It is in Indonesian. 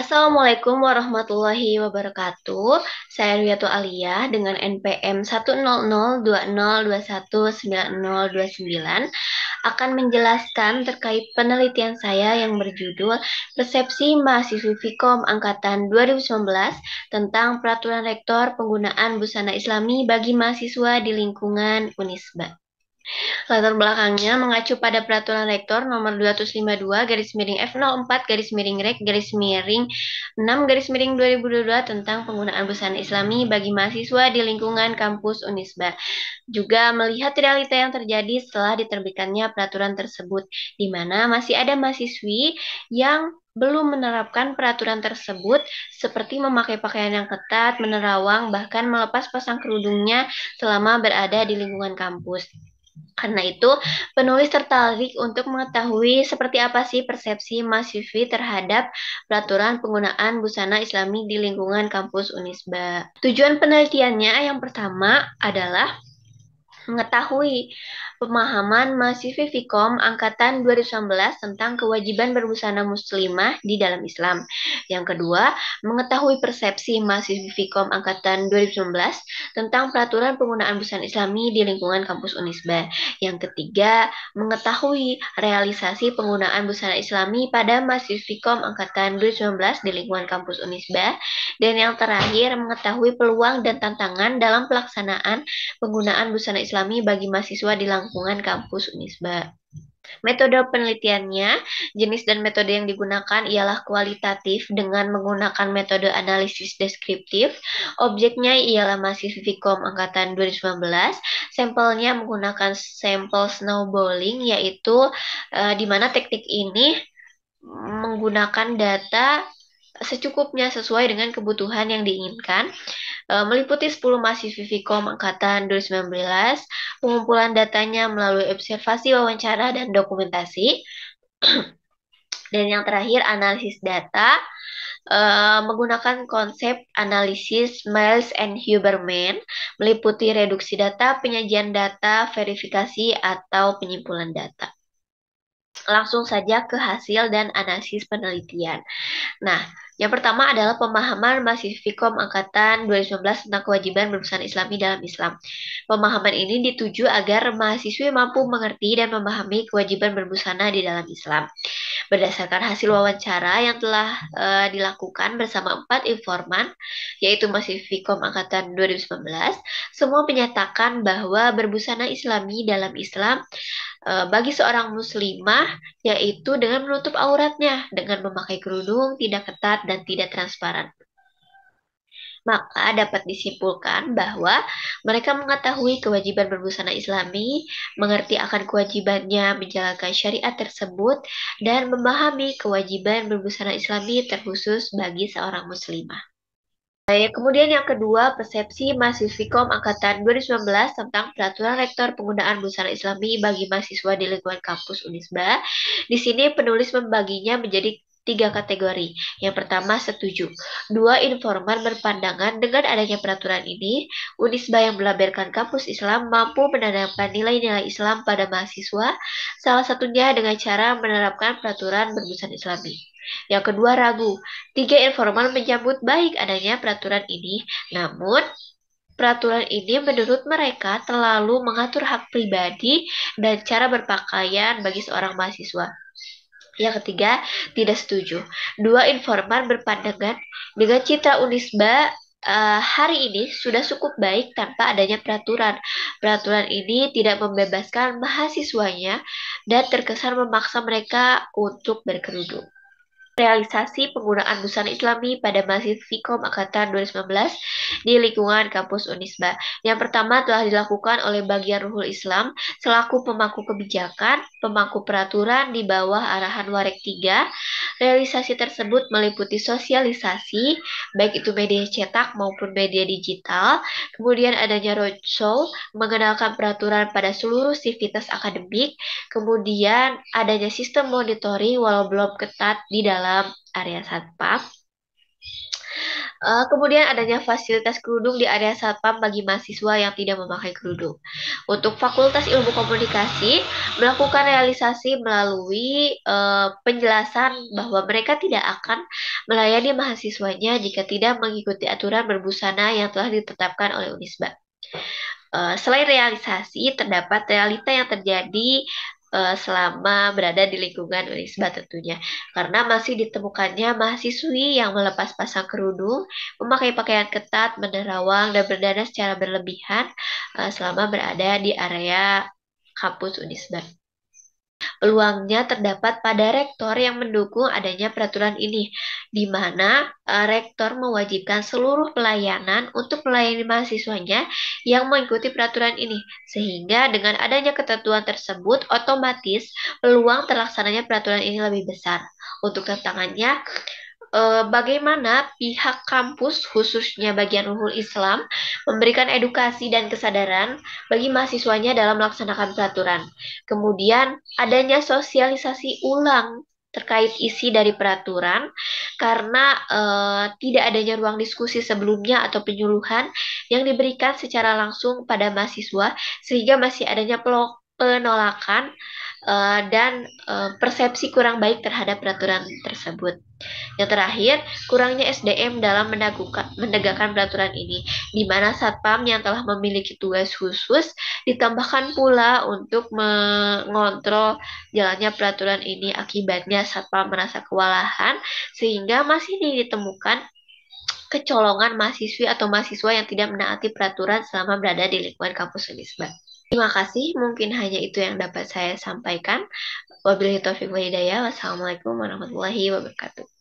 Assalamualaikum warahmatullahi wabarakatuh. Saya Riyatul Aliyah dengan NPM 1002021919029 akan menjelaskan terkait penelitian saya yang berjudul Persepsi Mahasiswi Fikom Angkatan 2019 tentang Peraturan Rektor Penggunaan Busana Islami bagi mahasiswa di lingkungan Unisba. Latar belakangnya mengacu pada Peraturan Rektor nomor 252 garis miring F04 garis miring Rek garis miring 6 garis miring 2022 tentang penggunaan busana Islami bagi mahasiswa di lingkungan kampus Unisba. Juga melihat realita yang terjadi setelah diterbitkannya peraturan tersebut, di mana masih ada mahasiswi yang belum menerapkan peraturan tersebut seperti memakai pakaian yang ketat, menerawang, bahkan melepas pasang kerudungnya selama berada di lingkungan kampus. Karena itu, penulis tertarik untuk mengetahui seperti apa sih persepsi mahasiswi terhadap peraturan penggunaan busana Islami di lingkungan kampus Unisba. Tujuan penelitiannya yang pertama adalah mengetahui pemahaman mahasiswi Fikom angkatan 2019 tentang kewajiban berbusana muslimah di dalam Islam. Yang kedua, mengetahui persepsi mahasiswi Fikom angkatan 2019 tentang peraturan penggunaan busana Islami di lingkungan kampus Unisba. Yang ketiga, mengetahui realisasi penggunaan busana Islami pada mahasiswi Fikom angkatan 2019 di lingkungan kampus Unisba. Dan yang terakhir, mengetahui peluang dan tantangan dalam pelaksanaan penggunaan busana Islami bagi mahasiswa di lingkungan kampus Unisba. Metode penelitiannya, jenis dan metode yang digunakan ialah kualitatif dengan menggunakan metode analisis deskriptif. Objeknya ialah mahasiswa Fikom angkatan 2019. Sampelnya menggunakan sampel snowballing, yaitu di mana teknik ini menggunakan data secukupnya sesuai dengan kebutuhan yang diinginkan. Meliputi 10 mahasiswi Fikom angkatan 2019, pengumpulan datanya melalui observasi, wawancara, dan dokumentasi. Dan yang terakhir, analisis data menggunakan konsep analisis Miles and Huberman, meliputi reduksi data, penyajian data, verifikasi, atau penyimpulan data. Langsung saja ke hasil dan analisis penelitian. Nah, yang pertama adalah pemahaman mahasiswa Fikom angkatan 2019 tentang kewajiban berbusana Islami dalam Islam. Pemahaman ini dituju agar mahasiswa mampu mengerti dan memahami kewajiban berbusana di dalam Islam. Berdasarkan hasil wawancara yang telah dilakukan bersama 4 informan, yaitu mahasiswa Fikom angkatan 2019, semua menyatakan bahwa berbusana Islami dalam Islam bagi seorang muslimah yaitu dengan menutup auratnya, dengan memakai kerudung tidak ketat dan tidak transparan. Maka dapat disimpulkan bahwa mereka mengetahui kewajiban berbusana Islami, mengerti akan kewajibannya menjalankan syariat tersebut, dan memahami kewajiban berbusana Islami terkhusus bagi seorang muslimah. Kemudian yang kedua, persepsi mahasiswa Fikom angkatan 2019 tentang peraturan rektor penggunaan busana Islami bagi mahasiswa di lingkungan kampus Unisba. Di sini penulis membaginya menjadi 3 kategori. Yang pertama, setuju. 2 informan berpandangan dengan adanya peraturan ini, Unisba yang melaberkan kampus Islam mampu menanamkan nilai-nilai Islam pada mahasiswa, salah satunya dengan cara menerapkan peraturan berbusana Islami. Yang kedua, ragu. 3 informan menyambut baik adanya peraturan ini, namun peraturan ini menurut mereka terlalu mengatur hak pribadi dan cara berpakaian bagi seorang mahasiswa. Yang ketiga, tidak setuju. 2 informan berpandangan dengan citra Unisba hari ini sudah cukup baik tanpa adanya peraturan. Peraturan ini tidak membebaskan mahasiswanya dan terkesan memaksa mereka untuk berkerudung. Realisasi penggunaan busana Islami pada mahasiswa Fikom angkatan 2019 di lingkungan kampus Unisba. Yang pertama telah dilakukan oleh bagian Ruhul Islam selaku pemangku kebijakan, pemangku peraturan di bawah arahan Warek 3. Realisasi tersebut meliputi sosialisasi, baik itu media cetak maupun media digital, kemudian adanya roadshow, mengenalkan peraturan pada seluruh sivitas akademik, kemudian adanya sistem monitoring walau belum ketat di dalam area satpam. Kemudian adanya fasilitas kerudung di area satpam bagi mahasiswa yang tidak memakai kerudung. Untuk Fakultas Ilmu Komunikasi melakukan realisasi melalui penjelasan bahwa mereka tidak akan melayani mahasiswanya jika tidak mengikuti aturan berbusana yang telah ditetapkan oleh Unisba. Selain realisasi, terdapat realita yang terjadi selama berada di lingkungan Unisba tentunya. Karena masih ditemukannya mahasiswi yang melepas pasang kerudung, memakai pakaian ketat, menerawang, dan berdandan secara berlebihan selama berada di area kampus Unisba. Peluangnya terdapat pada rektor yang mendukung adanya peraturan ini, di mana rektor mewajibkan seluruh pelayanan untuk melayani mahasiswanya yang mengikuti peraturan ini, sehingga dengan adanya ketentuan tersebut, otomatis peluang terlaksananya peraturan ini lebih besar. Untuk tantangannya, bagaimana pihak kampus, khususnya bagian Ruhul Islam, memberikan edukasi dan kesadaran bagi mahasiswanya dalam melaksanakan peraturan. Kemudian, adanya sosialisasi ulang terkait isi dari peraturan karena tidak adanya ruang diskusi sebelumnya atau penyuluhan yang diberikan secara langsung pada mahasiswa sehingga masih adanya penolakan dan persepsi kurang baik terhadap peraturan tersebut. Yang terakhir, kurangnya SDM dalam menegakkan peraturan ini, di mana satpam yang telah memiliki tugas khusus ditambahkan pula untuk mengontrol jalannya peraturan ini. Akibatnya satpam merasa kewalahan sehingga masih ditemukan kecolongan mahasiswi atau mahasiswa yang tidak menaati peraturan selama berada di lingkungan kampus Unisba. Terima kasih, mungkin hanya itu yang dapat saya sampaikan. Wabillahi taufiq wa hidayah. Wassalamualaikum warahmatullahi wabarakatuh.